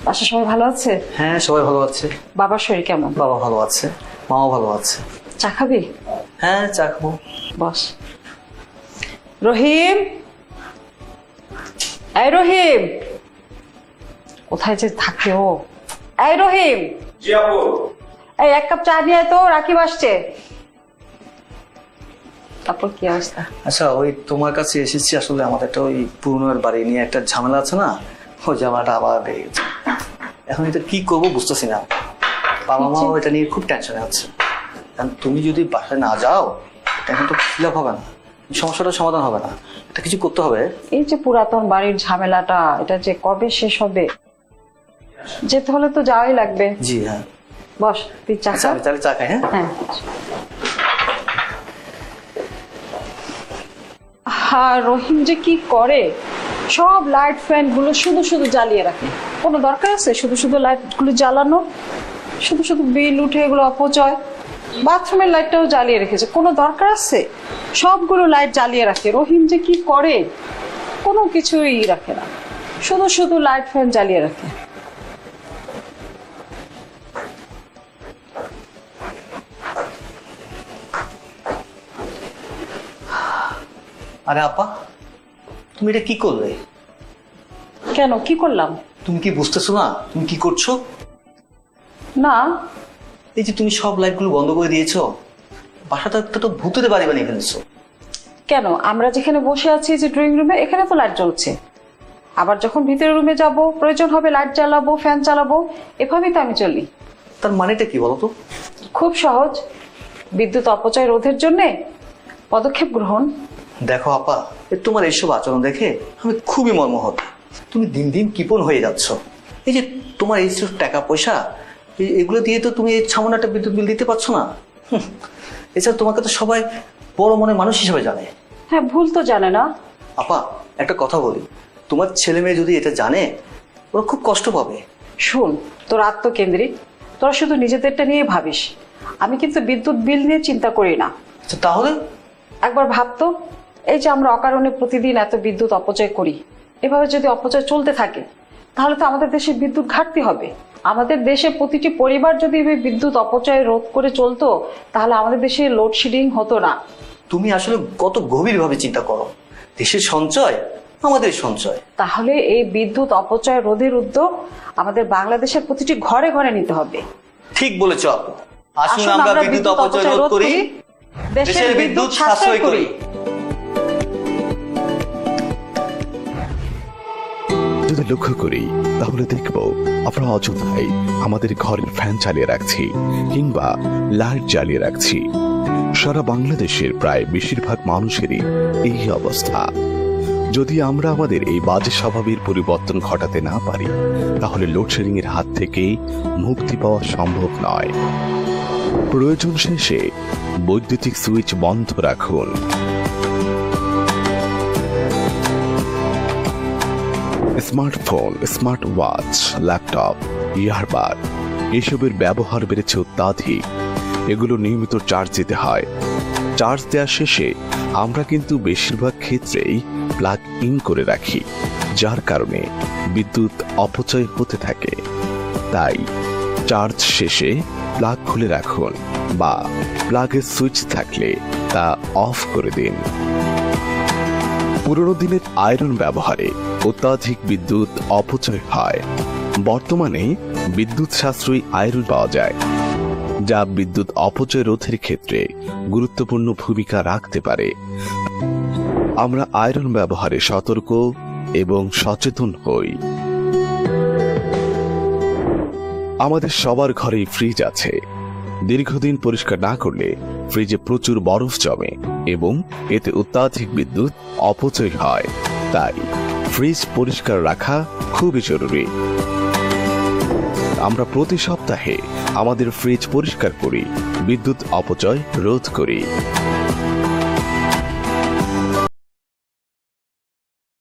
বাসা সবাই ভালো আছে? হ্যাঁ, সবাই ভালো আছে। বাবার শরীর কেমন? বাবা ভালো আছে, মাও ভালো আছে। চা খাবি? হ্যাঁ, চা খাবো। বস। রহিম, এই রহিম, কোথায় যে থাকে ও? এই রহিম, জি আপু। এই এক কাপ চা নিয়ে আয় তো, রাকিব আসছে। তারপর কি অবস্থা? আচ্ছা, ওই তোমার কাছে এসেছি আসলে আমাদের একটা ওই পুরনো বাড়ি নিয়ে একটা ঝামেলা আছে না, ওই ঝামেলাটা আবার বেড়ে গেছে। এখন এটা কি করবো বুঝতেছি না। বাবা মাও এটা নিয়ে খুব টেনশনে আছে। কারণ তুমি যদি বাসায় না যাও এখন তো ফিল আপ হবে না, সমস্যাটার সমাধান হবে না, এটা কিছু করতে হবে। এই যে পুরাতন বাড়ির ঝামেলাটা, এটা যে কবে শেষ হবে? যেতে হলে তো যাওয়াই লাগবে। জি হ্যাঁ। বস, তুই চা আচ্ছা, খা। আমি তাহলে চা খাই। হ্যাঁ হ্যাঁ। হ্যাঁ, রহিম যে কি করে, সব লাইট ফ্যান গুলো শুধু শুধু জ্বালিয়ে রাখে। কোনো দরকার আছে শুধু শুধু লাইট গুলো জ্বালানো? শুধু শুধু বিল উঠে, এগুলো অপচয়। বাথরুমের লাইটটাও জ্বালিয়ে রেখেছে, কোনো দরকার আছে? সবগুলো লাইট জ্বালিয়ে রাখে। রহিম যে কি করে, কোনো কিছুই রাখে না, শুধু শুধু লাইট ফ্যান জ্বালিয়ে রাখে। আরে আপা, তুমি এটা কি করলে? কেন, কি করলাম? তুমি কি বুঝতেছো না তুমি কি করছো? না। এই যে তুমি সব লাইটগুলো বন্ধ করে দিয়েছো, বাসাটা একটা তো ভূতের বাড়ি বানিয়ে ফেলেছো। কেন, আমরা যেখানে বসে আছি যে ড্রয়িং রুমে, এখানে তো লাইট জ্বলছে। আবার যখন ভিতরের রুমে যাব, প্রয়োজন হবে লাইট জ্বালাবো, ফ্যান চালাবো, এভাবেই তো আমি চলি। তার মানেটা কি বলো তো? খুব সহজ, বিদ্যুৎ অপচয় রোধের জন্য পদক্ষেপ গ্রহণ। দেখো আপা, তোমার এইসব আচরণ দেখে আমি খুবই মর্মাহত। তুমি দিন দিন কৃপণ হয়ে যাচ্ছ। এই যে তোমার এইসব টাকা পয়সা, এগুলো দিয়ে তো তুমি এই সামান্য একটা বিদ্যুৎ বিল দিতে পারছো না। এছাড়া তোমাকে তো সবাই বড় মনের মানুষ হিসেবে জানে। হ্যাঁ, ভুল তো জানে না। আপা, একটা কথা বলি, তোমার ছেলে মেয়ে যদি এটা জানে ওরা খুব কষ্ট পাবে। শুন, তোর আত্মকেন্দ্রিক, তোরা শুধু নিজেদেরটা নিয়ে ভাবিস। আমি কিন্তু বিদ্যুৎ বিল নিয়ে চিন্তা করি না। আচ্ছা তাহলে? একবার ভাবতো, এই যে আমরা অকারণে প্রতিদিন এত বিদ্যুৎ অপচয় করি, এভাবে যদি অপচয় চলতে থাকে তাহলে তো আমাদের দেশে বিদ্যুৎ ঘাটতি হবে। আমাদের দেশে প্রতিটি পরিবার যদি এই বিদ্যুৎ অপচয় রোধ করে চলতো, তাহলে আমাদের দেশে লোডশেডিং হতো না। তুমি আসলে কত গভীরভাবে চিন্তা করো। দেশের সঞ্চয় আমাদের সঞ্চয়। তাহলে এই বিদ্যুৎ অপচয় রোধের উদ্যোগ আমাদের বাংলাদেশের প্রতিটি ঘরে ঘরে নিতে হবে। ঠিক বলেছো আপু, আসুন আমরা বিদ্যুৎ অপচয় রোধ করি, দেশের বিদ্যুৎ সাশ্রয় করি। যদি লক্ষ্য করি তাহলে দেখব আমরা অযথাই আমাদের ঘরের ফ্যান চালিয়ে রাখছি কিংবা লাইট জ্বালিয়ে রাখছি। সারা বাংলাদেশের প্রায় বেশিরভাগ মানুষেরই এই অবস্থা। যদি আমরা আমাদের এই বাজে স্বভাবের পরিবর্তন ঘটাতে না পারি তাহলে লোডশেডিং এর হাত থেকে মুক্তি পাওয়া সম্ভব নয়। প্রয়োজন শেষে বৈদ্যুতিক সুইচ বন্ধ রাখুন। Smartphone, smart watch, laptop, earbud এসবের ব্যবহার বেড়েছে অত্যাধিক। এগুলো নিয়মিত চার্জ দিতে হয়। চার্জ দেওয়ার শেষে আমরা কিন্তু বেশিরভাগ ক্ষেত্রেই প্লাগ ইন করে রাখি, যার কারণে বিদ্যুৎ অপচয় হতে থাকে। তাই চার্জ শেষে প্লাগ খুলে রাখুন বা প্লাগের সুইচ থাকলে তা অফ করে দিন। পুরনো দিনের আয়রন ব্যবহারে অত্যাধিক বিদ্যুৎ অপচয় হয়। বর্তমানে বিদ্যুৎ সাশ্রয়ী আয়রন পাওয়া যায়, যা বিদ্যুৎ অপচয় রোধের ক্ষেত্রে গুরুত্বপূর্ণ ভূমিকা রাখতে পারে। আমরা আয়রন ব্যবহারে সতর্ক এবং সচেতন হই। আমাদের সবার ঘরেই ফ্রিজ আছে। দীর্ঘদিন পরিষ্কার না করলে ফ্রিজে প্রচুর বরফ জমে এবং এতে অত্যাধিক বিদ্যুৎ অপচয় হয়। তাই ফ্রিজ পরিষ্কার রাখা খুবই জরুরি। আমরা প্রতি সপ্তাহে আমাদের ফ্রিজ পরিষ্কার করি, বিদ্যুৎ অপচয় রোধ করি।